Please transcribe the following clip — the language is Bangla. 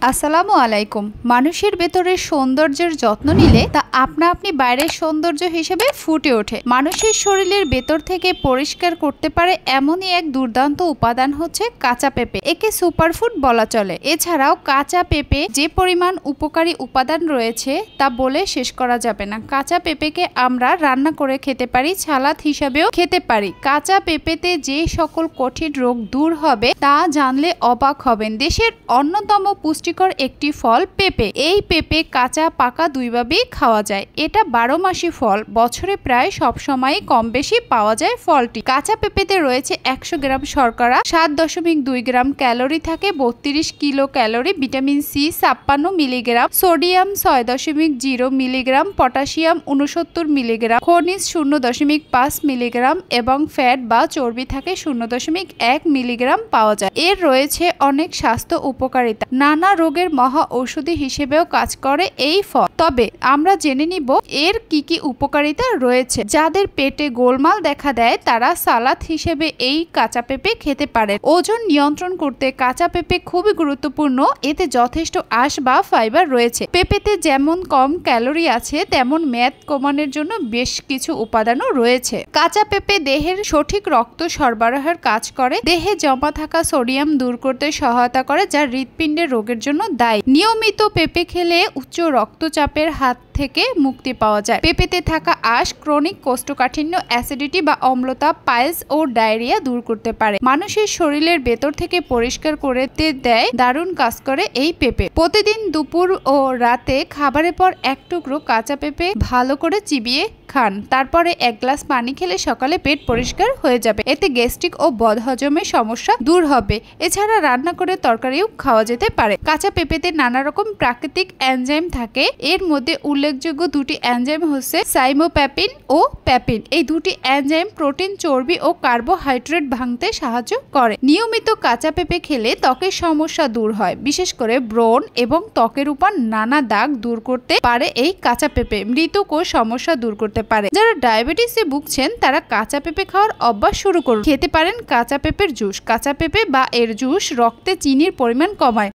আসসালামু আলাইকুম। মানুষের ভেতরের সৌন্দর্যের যত্ন নিলে তা আপনা আপনি বাইরের সৌন্দর্য হিসেবে ফুটে ওঠে। মানুষের শরীরের ভেতর থেকে পরিষ্কার করতে পারে এমনই এক দুর্দান্ত উপাদান হচ্ছে কাঁচা পেঁপে। একে সুপারফুড বলা চলে। এছাড়াও কাঁচা পেঁপে যে পরিমাণ উপকারী উপাদান রয়েছে তা বলে শেষ করা যাবে না। কাঁচা পেঁপেকে আমরা রান্না করে খেতে পারি, সালাদ হিসাবেও খেতে পারি। কাঁচা পেঁপেতে যে সকল কঠিন রোগ দূর হবে তা জানলে অবাক হবেন। দেশের অন্যতম পুষ্টিকর একটি ফল পেঁপে। এই পেঁপে কাঁচা পাকা দুইভাবেই খাওয়া যায়। এটা 12 মাসি ফল, বছরে প্রায় সব সময় কম বেশি পাওয়া যায় ফলটি। কাঁচা পেঁপেতে রয়েছে 100 গ্রাম শর্করা, 7.2 গ্রাম ক্যালোরি থাকে, 32 kilo calorie, vitamin C 56 milligram, sodium 6.0 milligram, potassium 69 milligram, খনিজ 0.5 মিলিগ্রাম এবং ফ্যাট বা চর্বি থাকে 0.1 মিলিগ্রাম পাওয়া যায়। এর রয়েছে অনেক স্বাস্থ্য উপকারিতা। নানা রোগের মহা ঔষধি হিসেবেও কাজ করে এই ফল। তবে আমরা জেনে নিব এর কি কি উপকারিতা রয়েছে। যাদের পেটে গোলমাল দেখা দেয় তারা সালাদ হিসেবে এই কাঁচা পেঁপে খেতে পারে। ওজন নিয়ন্ত্রণ করতে কাঁচা পেঁপে খুবই গুরুত্বপূর্ণ। এতে যথেষ্ট আঁশ বা ফাইবার রয়েছে। পেঁপেতে যেমন কম ক্যালোরি আছে তেমন মেদ কমানোর জন্য বেশ কিছু উপাদানও রয়েছে। কাঁচা পেঁপে দেহের সঠিক রক্ত সরবরাহের কাজ করে, দেহে জমা থাকা সোডিয়াম দূর করতে সহায়তা করে, যা হৃৎপিণ্ডের রোগের জন্য দায়ী। নিয়মিত পেঁপে খেলে উচ্চ রক্তচাপের হাত থেকে মুক্তি পাওয়া যায়। পেঁপেতে থাকা আঁশ ক্রনিক কোষ্ঠকাঠিন্য, অ্যাসিডিটি বা অম্লতা, পাইলস ও ডায়রিয়া দূর করতে পারে। মানুষের শরীরের ভেতর থেকে পরিষ্কার করতে দেয়, দারুণ কাজ করে এই পেঁপে। প্রতিদিন দুপুর ও রাতে খাবারের পর এক টুকরো কাঁচা পেঁপে ভালো করে চিবিয়ে খান। তারপরে 1 গ্লাস পানি খেলে সকালে পেট পরিষ্কার হয়ে যাবে। এতে গ্যাস্ট্রিক ও বদহজমের সমস্যা দূর হবে। এছাড়া রান্না করে তরকারিও খাওয়া যেতে পারে। কাঁচা পেঁপেতে নানা রকম প্রাকৃতিক এনজাইম থাকে। এর মধ্যে উল্লেখযোগ্য দুটি এনজাইম হচ্ছে সাইমোপ্যাপিন ও প্যাপিন। এই দুটি এনজাইম প্রোটিন, চর্বি ও কার্বোহাইড্রেট ভাঙতে সাহায্য করে। নিয়মিত কাঁচা পেঁপে খেলে ত্বকের সমস্যা দূর হয়, বিশেষ করে ব্রণ এবং ত্বকের উপর নানা দাগ দূর করতে পারে এই কাঁচা পেঁপে। মৃত কোষ সমস্যা দূর করতে পারে। যারা ডায়াবেটিসে ভুগছেন তারা কাঁচা পেঁপে খাওয়ার অভ্যাস শুরু করুন। খেতে পারেন কাঁচা পেঁপের জুস। কাঁচা পেঁপে বা এর জুস রক্তে চিনির পরিমাণ কমায়।